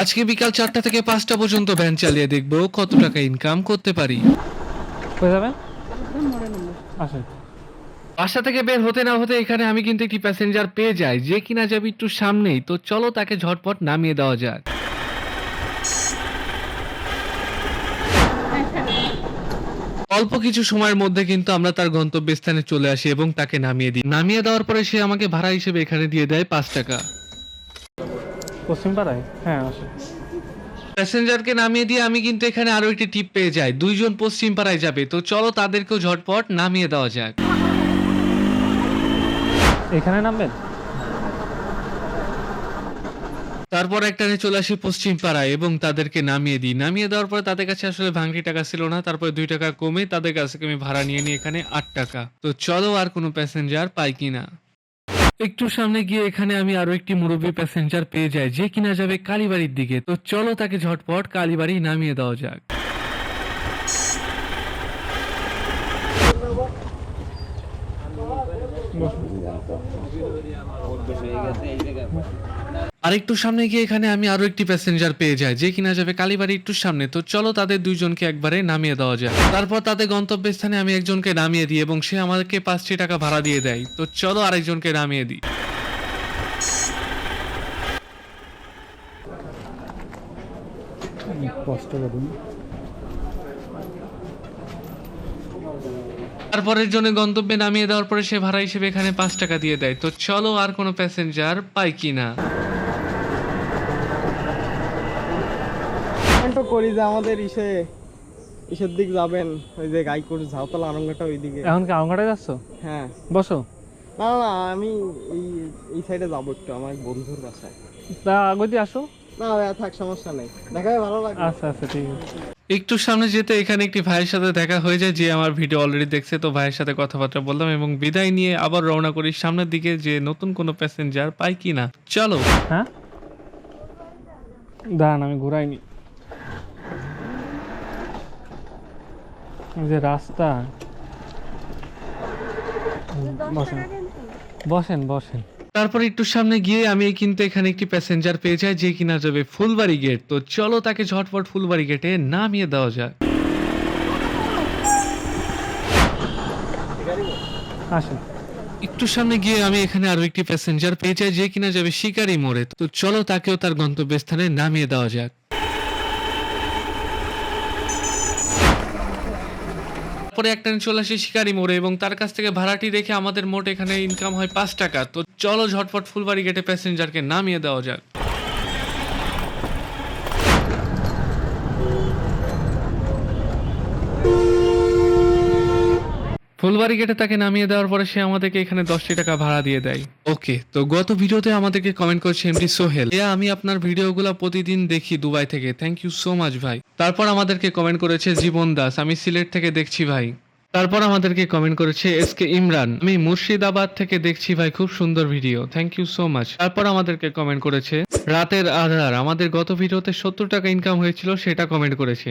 আজকে বিকাল 4টা থেকে 5টা পর্যন্ত ভ্যান চালিয়ে দেখবো কত টাকা ইনকাম করতে পারি। কোথায় যাবেন? আসেন। বাসা থেকে বের হতে না হতে এখানে আমি কিন্তু একটি প্যাসেঞ্জার পেয়ে যাই যে কিনা যাবে একটু সামনেই। তো চলো তাকে ঝটপট নামিয়ে দেওয়া যাক। অল্প কিছু সময়ের মধ্যে কিন্তু আমরা তার গন্তব্যস্থানে চলে আসি এবং তাকে নামিয়ে দিই। নামিয়ে দেওয়ার পরে সে আমাকে ভাড়া হিসেবে এখানে দিয়ে দেয় 5 টাকা। পশ্চিম পাড়ায়? হ্যাঁ, আসেন। প্যাসেঞ্জারকে নামিয়ে দিয়ে আমি কিন্তু এখানে আরো একটি টিপ পেয়ে যাই। 2 জন পশ্চিম পাড়ায় যাবে। তো চলো তাদেরকেও ঝটপট নামিয়ে দেওয়া যাক। এখানে নামবেন? তারপর একটানে চলে আসি পশ্চিম পাড়ায় এবং তাদেরকে নামিয়ে দিই। নামিয়ে দেওয়ার পরে তাদের কাছে আসলে ভাঙতি টাকা ছিল না। তারপরে 2 টাকা কমে তাদের কাছ থেকে আমি ভাড়া নিয়ে নিই এখানে 8 টাকা। তো চলো আর কোনো প্যাসেঞ্জার পাই কিনা। একটু সামনে গিয়ে এখানে আমি আরো একটি মুরব্বী প্যাসেঞ্জার পেয়ে যাই যে কিনা যাবে কালীবাড়ির দিকে। তো চলো তাকে ঝটপট কালীবাড়ি নামিয়ে দেওয়া যাক। আর একটু সামনে গিয়ে এখানে আমি আরো একটি প্যাসেঞ্জার পেয়ে যাই যে কিনা যাবে কালীবাড়ি একটু সামনে। তো চলো তাদের 2 জনকে একবারে নামিয়ে দেওয়া যায়। তারপর তাদের গন্তব্যস্থানে আমি একজনকে নামিয়ে দিই এবং সে আমাকে 5টি টাকা ভাড়া দিয়ে দেয়। তো চলো আরেকজনকে নামিয়ে দিই। কষ্ট করুন। তারপরের জন্য গন্তব্যে নামিয়ে দেওয়ার পরে সে ভাড়া হিসেবে এখানে 5 টাকা দিয়ে দেয়। তো চলো আর কোনো প্যাসেঞ্জার পাই কিনা। তো করি যে আমাদের ইসের দিক যাবেন, ওই যে গাইকুর ঝাউতলা আরঙ্গাটা ওইদিকে। এখন কি আঙাটে যাচ্ছ? হ্যাঁ। বসো। না না না, আমি এই এই সাইডে যাবো একটু আমার বন্ধুর বাসায়। তা আগে দিয়ে আসো। না ভাইয়া থাক, সমস্যা নেই, দেখাবে ভালো লাগবে। আচ্ছা আচ্ছা, ঠিক আছে। একটু সামনে যেতে এখানে একটি ভাইয়ের সাথে দেখা হয়ে যায় যে আমার ভিডিও অলরেডি দেখছে। তো ভাইয়ের সাথে কথাবার্তা বললাম এবং বিদায় নিয়ে আবার রওনা করি সামনের দিকে যে নতুন কোনো প্যাসেঞ্জার পাই কিনা। চলো। হ্যাঁ, দাঁড়ান আমি ঘুরাইনি। এই যে রাস্তা। বসেন বসেন বসেন। তারপর একটু সামনে গিয়ে আমি কিন্তু এখানে একটি প্যাসেঞ্জার পেয়ে যাই যে কিনা যাবে ফুলবাড়ি গেট। তো চলো তাকে ঝটপট ফুলবাড়ি গেটে নামিয়ে দেওয়া যাক। আসেন। একটু সামনে গিয়ে আমি এখানে আরো একটি প্যাসেঞ্জার পেয়ে যাই যে কিনা যাবে শিকারি মোড়ে। তো চলো তাকেও তার গন্তব্যস্থানে নামিয়ে দেওয়া যাক। পরে একটা চলে আসে শিকারি মোড়ে এবং তার কাছ থেকে ভাড়াটি রেখে আমাদের মোট এখানে ইনকাম হয় 5 টাকা। তো চলো ঝটপট ফুলবাড়ি গেটে প্যাসেঞ্জারকে নামিয়ে দেওয়া যাক। ফুলবাড়ি গেটে তাকে নামিয়ে দেওয়ার পরে সে আমাদেরকে এখানে 10টি টাকা ভাড়া দিয়ে দেয়। ওকে, তো গত ভিডিওতে আমাদেরকে কমেন্ট করেছে এমডি সোহেল, আমি আপনার ভিডিওগুলো প্রতিদিন দেখি দুবাই থেকে, থ্যাংক ইউ সো মাচ ভাই। তারপর আমাদেরকে কমেন্ট করেছে জীবন দাস, আমি সিলেট থেকে দেখছি ভাই। তারপর আমাদেরকে কমেন্ট করেছে এসকে ইমরান, আমি মুর্শিদাবাদ থেকে দেখছি ভাই, খুব সুন্দর video, thank you so much. তারপর আমাদেরকে কমেন্ট করেছে রাতের আধার, আমাদের গত ভিডিওতে 70 টাকা ইনকাম হয়েছিল সেটা কমেন্ট করেছে।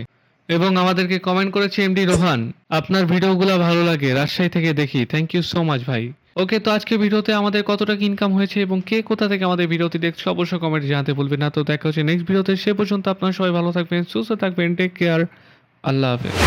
এবং আমাদেরকে কমেন্ট করেছে এমডি রোহান, আপনার ভিডিওগুলো ভালো লাগে, রাজশাহী থেকে দেখি, থ্যাংক ইউ সো মাচ ভাই। ওকে, তো আজকে ভিডিওতে আমাদের কত টাকা ইনকাম হয়েছে এবং কে কোথা থেকে আমাদের ভিডিওটি দেখছো অবশ্যই কমেন্টে জানাতে ভুলবেন না। তো দেখা হচ্ছে নেক্সট ভিডিওতে, সে পর্যন্ত আপনারা সবাই ভালো থাকবেন, সুস্থ থাকবেন, টেক কেয়ার, আল্লাহ হাফেজ।